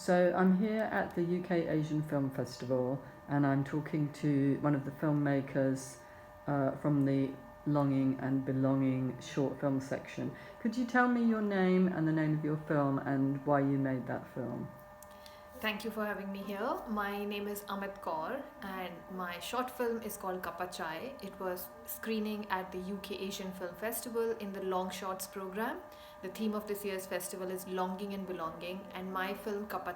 So I'm here at the UK Asian Film Festival, and I'm talking to one of the filmmakers from the Longing and Belonging short film section. Could you tell me your name and the name of your film and why you made that film? Thank you for having me here. My name is Amit Kaur, and my short film is called Cuppa. It was screening at the UK Asian Film Festival in the Long Shots program. The theme of this year's festival is Longing and Belonging, and my film Cuppa,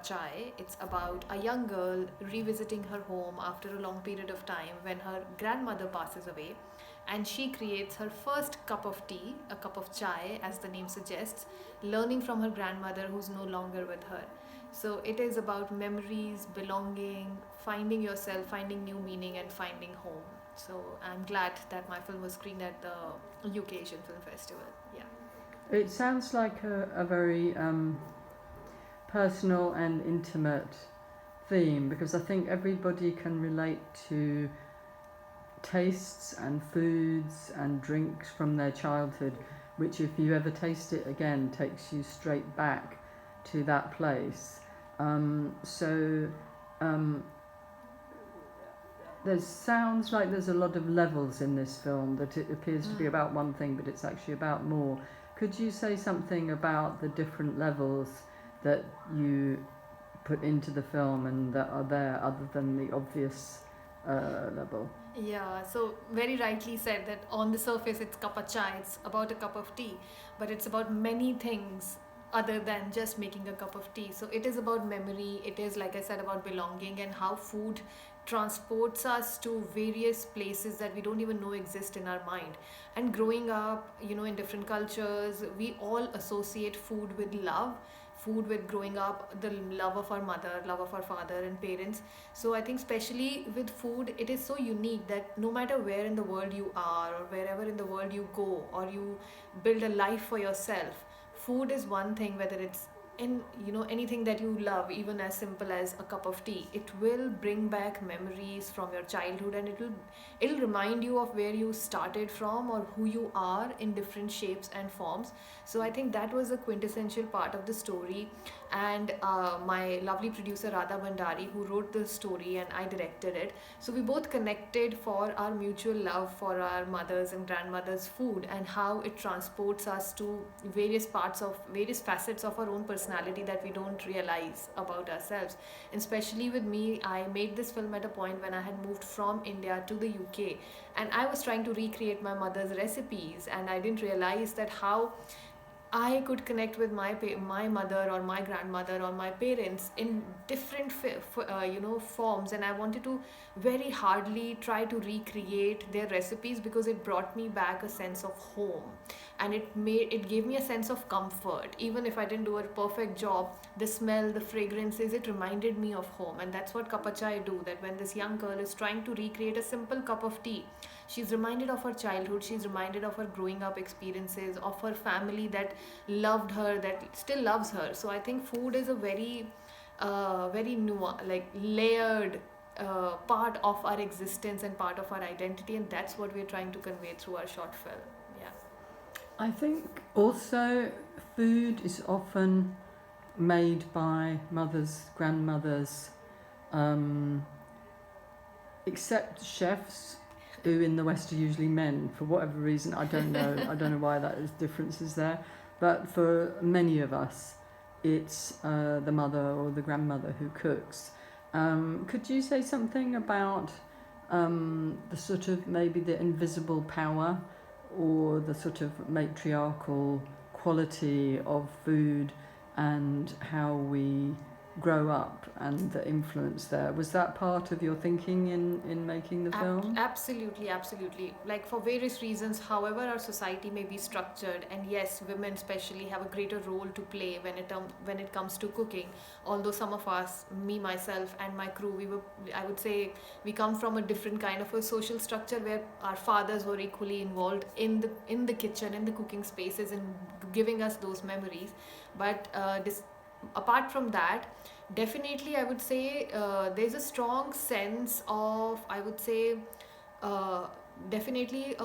it's about a young girl revisiting her home after a long period of time when her grandmother passes away, and she creates her first cup of tea, a cup of chai, as the name suggests, learning from her grandmother who's no longer with her. So it is about memories, belonging, finding yourself, finding new meaning, and finding home. So I'm glad that my film was screened at the UK Asian Film Festival. Yeah. It sounds like a very personal and intimate theme, because I think everybody can relate to tastes and foods and drinks from their childhood, which, if you ever taste it again, takes you straight back to that place. So there sounds like there's a lot of levels in this film, that it appears to be about one thing, but it's actually about more. Could you say something about the different levels that you put into the film and that are there, other than the obvious level? Yeah, so very rightly said that on the surface it's cup of chai, it's about a cup of tea, but it's about many things other than just making a cup of tea. So it is about memory, it is, like I said, about belonging and how food transports us to various places that we don't even know exist in our mind. And growing up, in different cultures, we all associate food with love, food with growing up, the love of our mother, love of our father and parents. So I think especially with food, it is so unique that no matter where in the world you are or wherever in the world you go or you build a life for yourself, food is one thing, whether it's in anything that you love, even as simple as a cup of tea, it will bring back memories from your childhood, and it'll remind you of where you started from or who you are in different shapes and forms. So I think that was a quintessential part of the story. And my lovely producer Radha Bhandari, who wrote the story, and I directed it, so we both connected for our mutual love for our mothers and grandmothers food, and how it transports us to various facets of our own personality that we don't realize about ourselves. And especially with me, I made this film at a point when I had moved from India to the UK, and I was trying to recreate my mother's recipes, and I didn't realize that how I could connect with my mother or my grandmother or my parents in different forms, and I wanted to very hardly try to recreate their recipes because it brought me back a sense of home, and it gave me a sense of comfort. Even if I didn't do a perfect job, the smell, the fragrances, it reminded me of home, and that's what Cup of Chai do. That when this young girl is trying to recreate a simple cup of tea, she's reminded of her childhood, she's reminded of her growing up experiences, of her family that loved her, that still loves her. So I think food is a very like layered part of our existence and part of our identity, and that's what we're trying to convey through our short film. Yeah. I think also food is often made by mothers, grandmothers, um, except chefs, who in the West are usually men for whatever reason. I don't know. I don't know why that is differences there. But for many of us, it's the mother or the grandmother who cooks. Could you say something about the sort of maybe the invisible power or the sort of matriarchal quality of food and how we grow up and the influence there? Was that part of your thinking in making the film? Absolutely, absolutely. Like for various reasons, however our society may be structured, and yes, women especially have a greater role to play when it comes to cooking. Although some of us, me myself and my crew, I would say we come from a different kind of a social structure where our fathers were equally involved in the kitchen, in the cooking spaces, and giving us those memories. But apart from that, definitely I would say there's a strong sense of, I would say, uh, definitely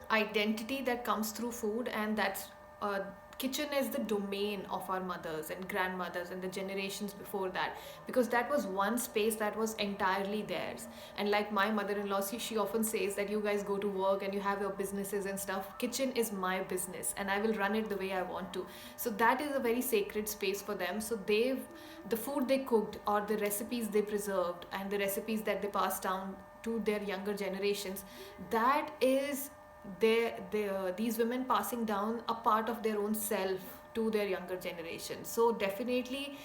identity that comes through food, and that's uh, kitchen is the domain of our mothers and grandmothers and the generations before that, because that was one space that was entirely theirs. And like my mother-in-law, she often says that you guys go to work and you have your businesses and stuff. Kitchen is my business and I will run it the way I want to. So that is a very sacred space for them. So the food they cooked or the recipes they preserved and the recipes that they passed down to their younger generations, that is these women passing down a part of their own self to their younger generation. So definitely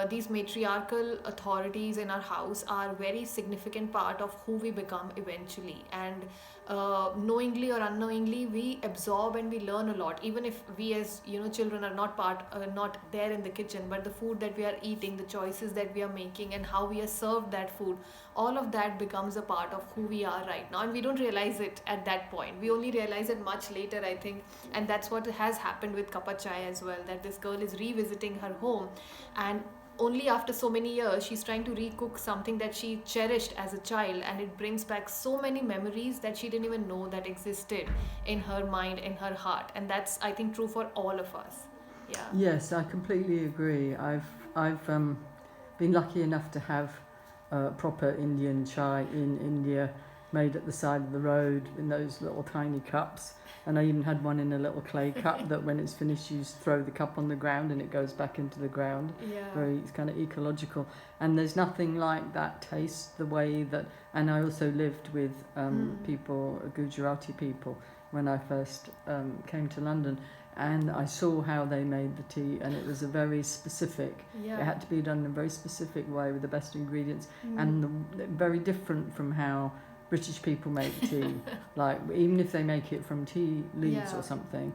these matriarchal authorities in our house are very significant part of who we become eventually. And knowingly or unknowingly we absorb and we learn a lot, even if we as children are not there in the kitchen, but the food that we are eating, the choices that we are making, and how we are served that food, all of that becomes a part of who we are right now, and we don't realize it at that point. We only realize it much later, I think. And that's what has happened with Cuppa Chai as well, that this girl is revisiting her home, and only after so many years she's trying to recook something that she cherished as a child, and it brings back so many memories that she didn't even know that existed in her mind, in her heart. And that's, I think, true for all of us. Yeah. Yes, I completely agree. I've been lucky enough to have proper Indian chai in India, made at the side of the road in those little tiny cups. And I even had one in a little clay cup that when it's finished you just throw the cup on the ground and it goes back into the ground. Yeah. It's kind of ecological. And there's nothing like that taste, the way that... And I also lived with people, Gujarati people, when I first came to London. And I saw how they made the tea, and it was a very specific... Yeah. It had to be done in a very specific way with the best ingredients, and very different from how British people make tea. Like, even if they make it from tea leaves or something,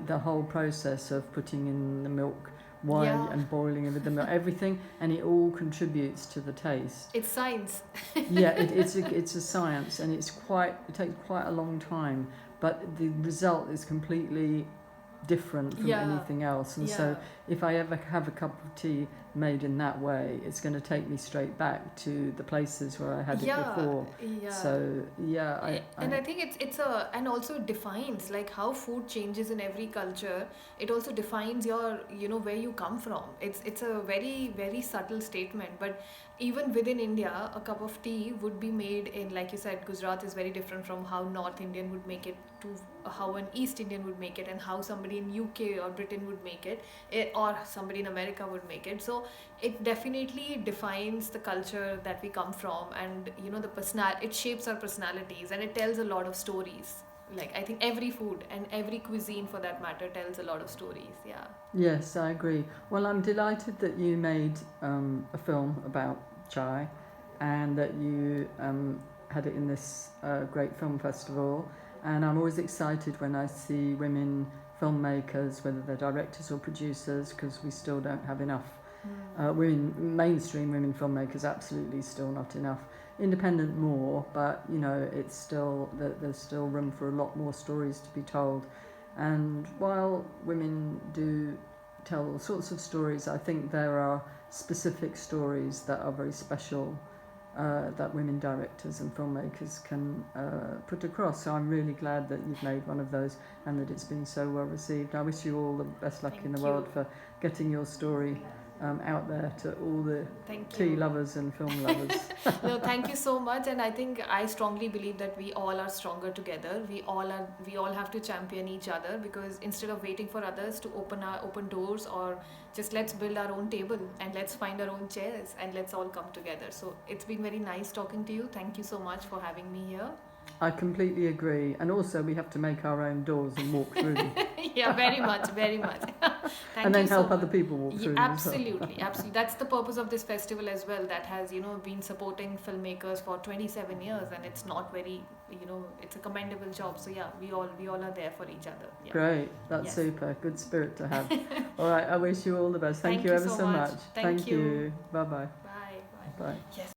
the whole process of putting in the milk while and boiling it with the milk, everything, and it all contributes to the taste. It's science. It's a science, and it takes quite a long time, but the result is completely different from anything else. And so if I ever have a cup of tea made in that way, it's going to take me straight back to the places where I had it before. So I think it's and also defines like how food changes in every culture. It also defines your where you come from. It's a very, very subtle statement, but even within India, a cup of tea would be made in, like you said, Gujarat is very different from how North Indian would make it to how an East Indian would make it, and how somebody in UK or Britain would make it, or somebody in America would make it. So it definitely defines the culture that we come from, and it shapes our personalities, and it tells a lot of stories. Like, I think every food and every cuisine for that matter tells a lot of stories. Yes, I agree. Well, I'm delighted that you made a film about chai, and that you had it in this great film festival. And I'm always excited when I see women filmmakers, whether they're directors or producers, because we still don't have enough mainstream women filmmakers. Absolutely still not enough. Independent more, but it's still there's still room for a lot more stories to be told. And while women do tell all sorts of stories, I think there are specific stories that are very special, that women directors and filmmakers can put across. So I'm really glad that you've made one of those, and that it's been so well received. I wish you all the best luck in the world for getting your story out there to all the tea lovers and film lovers. No, thank you so much. And I think I strongly believe that we all are stronger together. We all have to champion each other, because instead of waiting for others to open doors, or just let's build our own table and let's find our own chairs and let's all come together. So it's been very nice talking to you. Thank you so much for having me here. I completely agree. And also we have to make our own doors and walk through them. Yeah, very much, very much. And then help other people walk through them. Absolutely, absolutely. That's the purpose of this festival as well, that has, been supporting filmmakers for 27 years, and it's not very, it's a commendable job. So yeah, we all are there for each other. Yeah. Great. That's super. Good spirit to have. All right. I wish you all the best. Thank you ever so much. Thank you. Bye-bye. Bye. Bye. Yes.